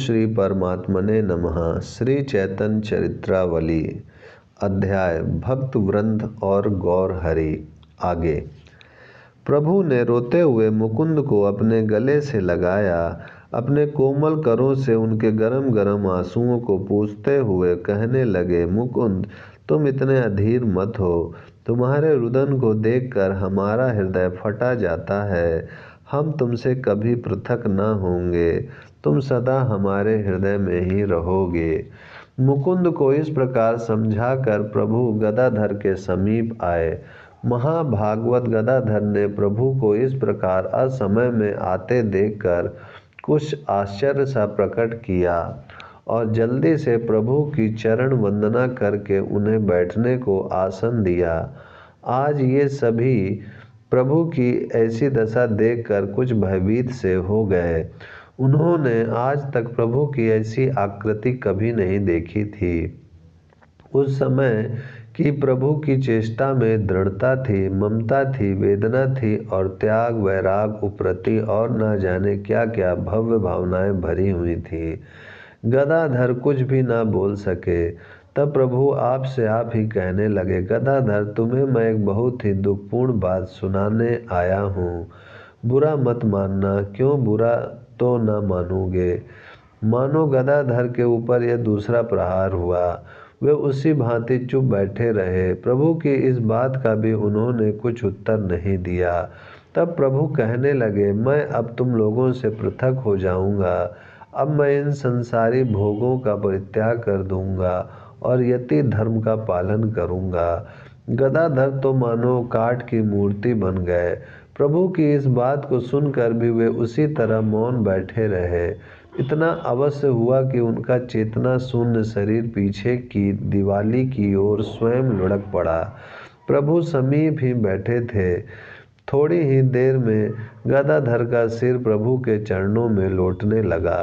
श्री परमात्मने नमः। श्री चैतन्य चरित्रावली अध्याय भक्त वृंद और गौर हरि। आगे प्रभु ने रोते हुए मुकुंद को अपने गले से लगाया, अपने कोमल करों से उनके गरम गरम आंसुओं को पूछते हुए कहने लगे, मुकुंद तुम इतने अधीर मत हो। तुम्हारे रुदन को देखकर हमारा हृदय फटा जाता है। हम तुमसे कभी पृथक न होंगे, तुम सदा हमारे हृदय में ही रहोगे। मुकुंद को इस प्रकार समझाकर प्रभु गदाधर के समीप आए। महाभागवत गदाधर ने प्रभु को इस प्रकार असमय में आते देखकर कुछ आश्चर्य सा प्रकट किया और जल्दी से प्रभु की चरण वंदना करके उन्हें बैठने को आसन दिया। आज ये सभी प्रभु की ऐसी दशा देखकर कुछ भयभीत से हो गए। उन्होंने आज तक प्रभु की ऐसी आकृति कभी नहीं देखी थी। उस समय की प्रभु की चेष्टा में दृढ़ता थी, ममता थी, वेदना थी और त्याग, वैराग, उपरति और न जाने क्या क्या भव्य भावनाएं भरी हुई थी। गदाधर कुछ भी ना बोल सके। तब प्रभु आप से आप ही कहने लगे, गदाधर तुम्हें मैं एक बहुत ही दुखपूर्ण बात सुनाने आया हूँ। बुरा मत मानना। क्यों बुरा तो न मानोगे। मानो गदाधर के ऊपर यह दूसरा प्रहार हुआ। वे उसी भांति चुप बैठे रहे। प्रभु की इस बात का भी उन्होंने कुछ उत्तर नहीं दिया। तब प्रभु कहने लगे, मैं अब तुम लोगों से पृथक हो जाऊंगा। अब मैं इन संसारी भोगों का परित्याग कर दूंगा और यति धर्म का पालन करूंगा। गदाधर तो मानो काठ की मूर्ति बन गए। प्रभु की इस बात को सुनकर भी वे उसी तरह मौन बैठे रहे। इतना अवश्य हुआ कि उनका चेतना शून्य शरीर पीछे की दीवाली की ओर स्वयं लुढ़क पड़ा। प्रभु समीप ही बैठे थे। थोड़ी ही देर में गदाधर का सिर प्रभु के चरणों में लौटने लगा।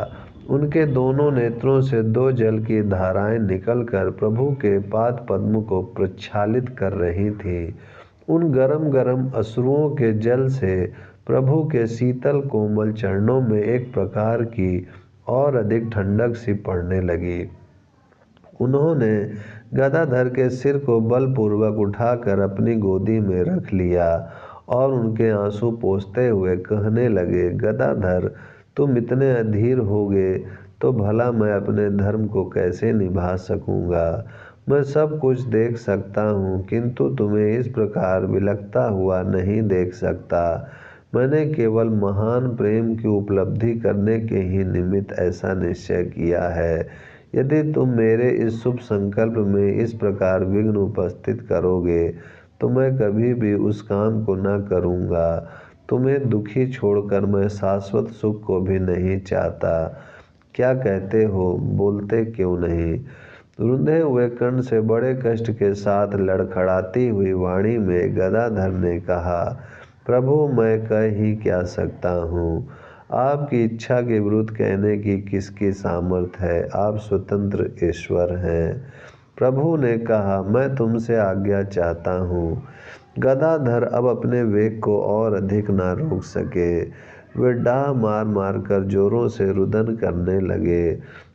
उनके दोनों नेत्रों से दो जल की धाराएं निकलकर प्रभु के पाद पद्म को प्रक्षालित कर रही थीं। उन गरम गरम अश्रुओं के जल से प्रभु के शीतल कोमल चरणों में एक प्रकार की और अधिक ठंडक सी पड़ने लगी। उन्होंने गदाधर के सिर को बलपूर्वक उठाकर अपनी गोदी में रख लिया और उनके आंसू पोंछते हुए कहने लगे, गदाधर तुम इतने अधीर होगे तो भला मैं अपने धर्म को कैसे निभा सकूंगा। मैं सब कुछ देख सकता हूँ, किंतु तुम्हें इस प्रकार विलखता हुआ नहीं देख सकता। मैंने केवल महान प्रेम की उपलब्धि करने के ही निमित्त ऐसा निश्चय किया है। यदि तुम मेरे इस शुभ संकल्प में इस प्रकार विघ्न उपस्थित करोगे तो मैं कभी भी उस काम को न करूँगा। तुम्हें दुखी छोड़कर मैं शाश्वत सुख को भी नहीं चाहता। क्या कहते हो, बोलते क्यों नहीं। रुंधे हुए कंठ से बड़े कष्ट के साथ लड़खड़ाती हुई वाणी में गदाधर ने कहा, प्रभु मैं कह ही क्या सकता हूँ। आपकी इच्छा के विरुद्ध कहने की किसकी सामर्थ्य है। आप स्वतंत्र ईश्वर हैं। प्रभु ने कहा, मैं तुमसे आज्ञा चाहता हूँ। गदाधर अब अपने वेग को और अधिक ना रोक सके। वे डाह मार मार कर जोरों से रुदन करने लगे।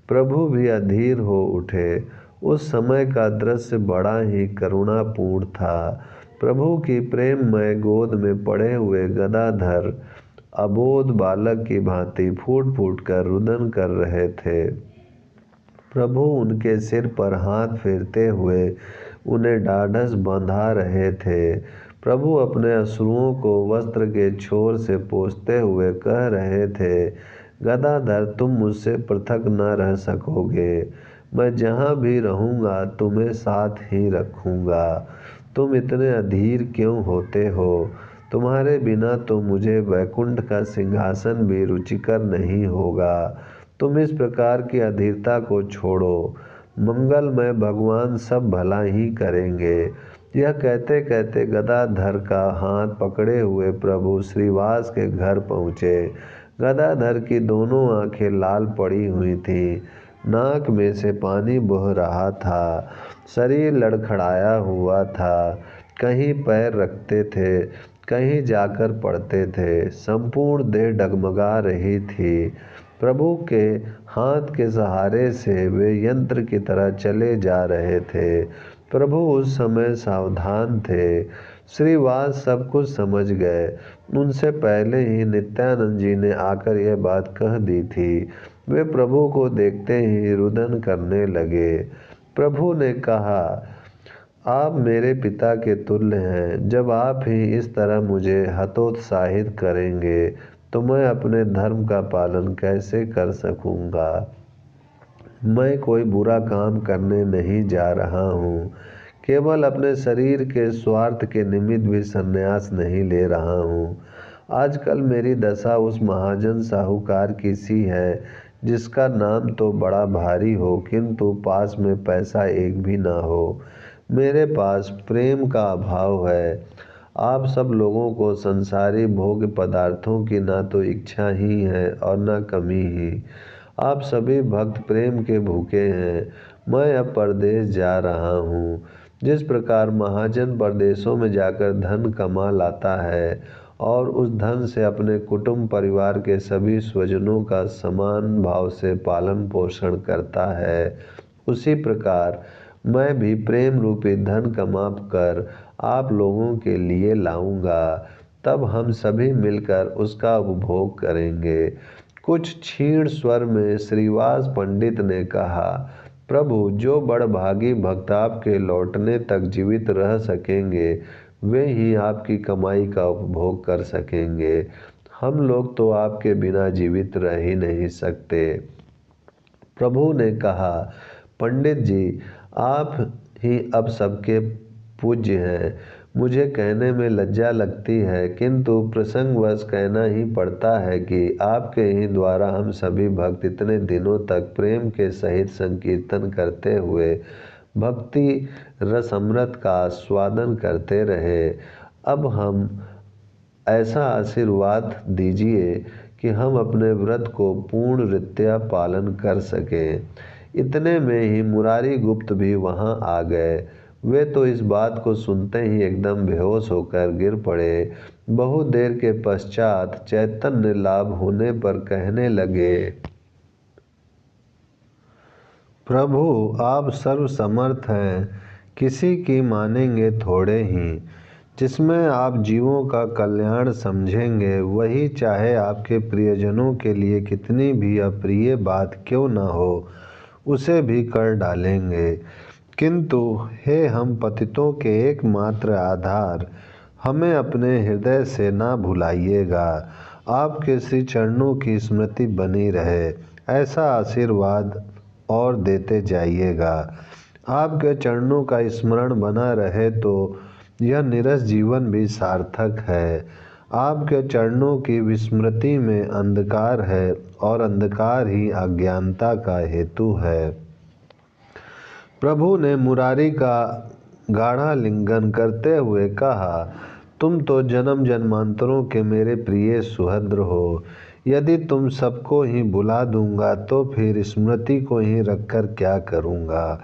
प्रभु भी अधीर हो उठे। उस समय का दृश्य बड़ा ही करुणापूर्ण था। प्रभु की प्रेममय गोद में पड़े हुए गदाधर अबोध बालक की भांति फूट फूट कर रुदन कर रहे थे। प्रभु उनके सिर पर हाथ फेरते हुए उन्हें ढाढ़स बंधा रहे थे। प्रभु अपने अश्रुओं को वस्त्र के छोर से पोंछते हुए कह रहे थे, गदाधर तुम मुझसे पृथक न रह सकोगे। मैं जहाँ भी रहूँगा तुम्हें साथ ही रखूँगा। तुम इतने अधीर क्यों होते हो। तुम्हारे बिना तो मुझे वैकुंठ का सिंहासन भी रुचिकर नहीं होगा। तुम इस प्रकार की अधीरता को छोड़ो। मंगलमय भगवान सब भला ही करेंगे। यह कहते कहते गदाधर का हाथ पकड़े हुए प्रभु श्रीवास के घर पहुँचे। गदाधर की दोनों आंखें लाल पड़ी हुई थीं। नाक में से पानी बह रहा था। शरीर लड़खड़ाया हुआ था। कहीं पैर रखते थे, कहीं जाकर पड़ते थे। संपूर्ण देह डगमगा रही थी। प्रभु के हाथ के सहारे से वे यंत्र की तरह चले जा रहे थे। प्रभु उस समय सावधान थे। श्रीवास सब कुछ समझ गए। उनसे पहले ही नित्यानंद जी ने आकर यह बात कह दी थी। वे प्रभु को देखते ही रुदन करने लगे। प्रभु ने कहा, आप मेरे पिता के तुल्य हैं। जब आप ही इस तरह मुझे हतोत्साहित करेंगे तो मैं अपने धर्म का पालन कैसे कर सकूंगा। मैं कोई बुरा काम करने नहीं जा रहा हूँ। केवल अपने शरीर के स्वार्थ के निमित्त भी संन्यास नहीं ले रहा हूँ। आजकल मेरी दशा उस महाजन साहूकार की सी है जिसका नाम तो बड़ा भारी हो किंतु पास में पैसा एक भी ना हो। मेरे पास प्रेम का अभाव है। आप सब लोगों को संसारी भोग पदार्थों की ना तो इच्छा ही है और न कमी ही। आप सभी भक्त प्रेम के भूखे हैं। मैं अब परदेश जा रहा हूँ। जिस प्रकार महाजन परदेशों में जाकर धन कमा लाता है और उस धन से अपने कुटुंब परिवार के सभी स्वजनों का समान भाव से पालन पोषण करता है, उसी प्रकार मैं भी प्रेम रूपी धन कमा कर आप लोगों के लिए लाऊंगा। तब हम सभी मिलकर उसका उपभोग करेंगे। कुछ क्षीण स्वर में श्रीवास पंडित ने कहा, प्रभु, जो बड़भागी भक्त आपके लौटने तक जीवित रह सकेंगे वे ही आपकी कमाई का उपभोग कर सकेंगे। हम लोग तो आपके बिना जीवित रह ही नहीं सकते। प्रभु ने कहा, पंडित जी, आप ही अब सबके पूज्य हैं। मुझे कहने में लज्जा लगती है किंतु प्रसंगवश कहना ही पड़ता है कि आपके ही द्वारा हम सभी भक्त इतने दिनों तक प्रेम के सहित संकीर्तन करते हुए भक्ति रसअमृत का आस्वादन करते रहे। अब हम ऐसा आशीर्वाद दीजिए कि हम अपने व्रत को पूर्ण रीत्या पालन कर सकें। इतने में ही मुरारी गुप्त भी वहां आ गए। वे तो इस बात को सुनते ही एकदम बेहोश होकर गिर पड़े। बहुत देर के पश्चात चैतन्य लाभ होने पर कहने लगे, प्रभु, आप सर्वसमर्थ हैं, किसी की मानेंगे थोड़े ही। जिसमें आप जीवों का कल्याण समझेंगे वही चाहे आपके प्रियजनों के लिए कितनी भी अप्रिय बात क्यों न हो उसे भी कर डालेंगे। किंतु हे हम पतितों के एकमात्र आधार, हमें अपने हृदय से ना भुलाइएगा। आपके श्री चरणों की स्मृति बनी रहे, ऐसा आशीर्वाद और देते जाइएगा। आपके चरणों का स्मरण बना रहे तो यह निरस जीवन भी सार्थक है। आपके चरणों की विस्मृति में अंधकार है और अंधकार ही अज्ञानता का हेतु है। प्रभु ने मुरारी का गाढ़ा लिंगन करते हुए कहा, तुम तो जन्म जन्मांतरों के मेरे प्रिय सुहृद हो। यदि तुम सबको ही बुला दूंगा तो फिर स्मृति को ही रखकर क्या करूंगा।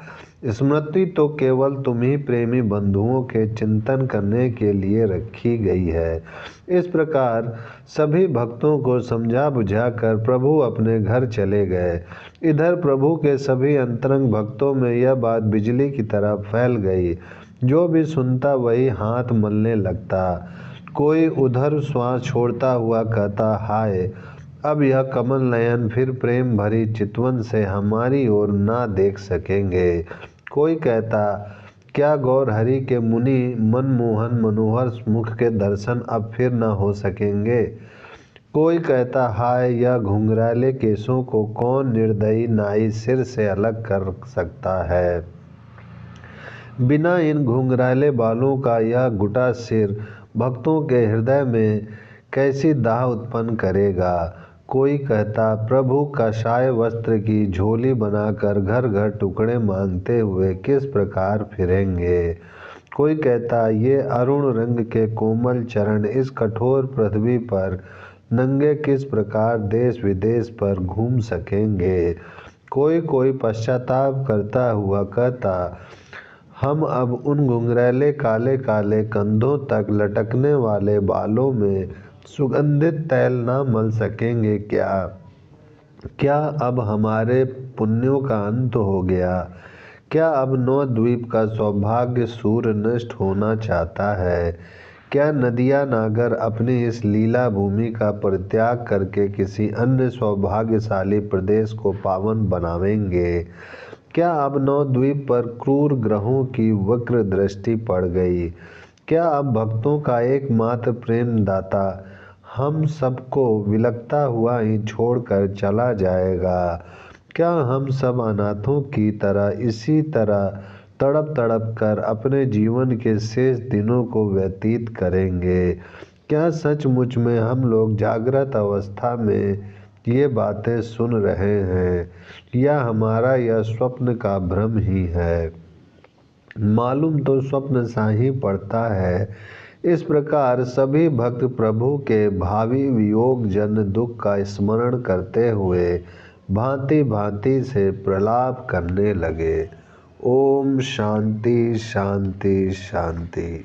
स्मृति तो केवल तुम ही प्रेमी बंधुओं के चिंतन करने के लिए रखी गई है। इस प्रकार सभी भक्तों को समझा बुझाकर प्रभु अपने घर चले गए। इधर प्रभु के सभी अंतरंग भक्तों में यह बात बिजली की तरह फैल गई। जो भी सुनता वही हाथ मलने लगता। कोई उधर श्वास छोड़ता हुआ कहता, हाय, अब यह कमल नयन फिर प्रेम भरी चितवन से हमारी ओर ना देख सकेंगे। कोई कहता, क्या गौर हरि के मुनि मनमोहन मनोहर मुख के दर्शन अब फिर न हो सकेंगे। कोई कहता, हाय, यह घुंघराले केसों को कौन निर्दयी नाई सिर से अलग कर सकता है। बिना इन घुंघराले बालों का यह गुटा सिर भक्तों के हृदय में कैसी दाह उत्पन्न करेगा। कोई कहता, प्रभु काषाय वस्त्र की झोली बनाकर घर घर टुकड़े मांगते हुए किस प्रकार फिरेंगे। कोई कहता, ये अरुण रंग के कोमल चरण इस कठोर पृथ्वी पर नंगे किस प्रकार देश विदेश पर घूम सकेंगे। कोई पश्चाताप करता हुआ कहता, हम अब उन घुंघरैले काले काले कंधों तक लटकने वाले बालों में सुगंधित तैल ना मल सकेंगे क्या। क्या अब हमारे पुण्यों का अंत हो गया? क्या अब नवद्वीप का सौभाग्य सूर्य नष्ट होना चाहता है? क्या नदियाँ नागर अपनी इस लीला भूमि का परित्याग करके किसी अन्य सौभाग्यशाली प्रदेश को पावन बनावेंगे? क्या अब नवद्वीप पर क्रूर ग्रहों की वक्र दृष्टि पड़ गई? क्या अब भक्तों का एकमात्र प्रेम दाता हम सबको विलकता हुआ ही छोड़कर चला जाएगा? क्या हम सब अनाथों की तरह इसी तरह तड़प तड़प कर अपने जीवन के शेष दिनों को व्यतीत करेंगे? क्या सचमुच में हम लोग जागृत अवस्था में ये बातें सुन रहे हैं, या हमारा यह स्वप्न का भ्रम ही है? मालूम तो स्वप्न सा ही पड़ता है। इस प्रकार सभी भक्त प्रभु के भावी वियोग जन दुख का स्मरण करते हुए भांति भांति से प्रलाप करने लगे। ओम शांति शांति शांति।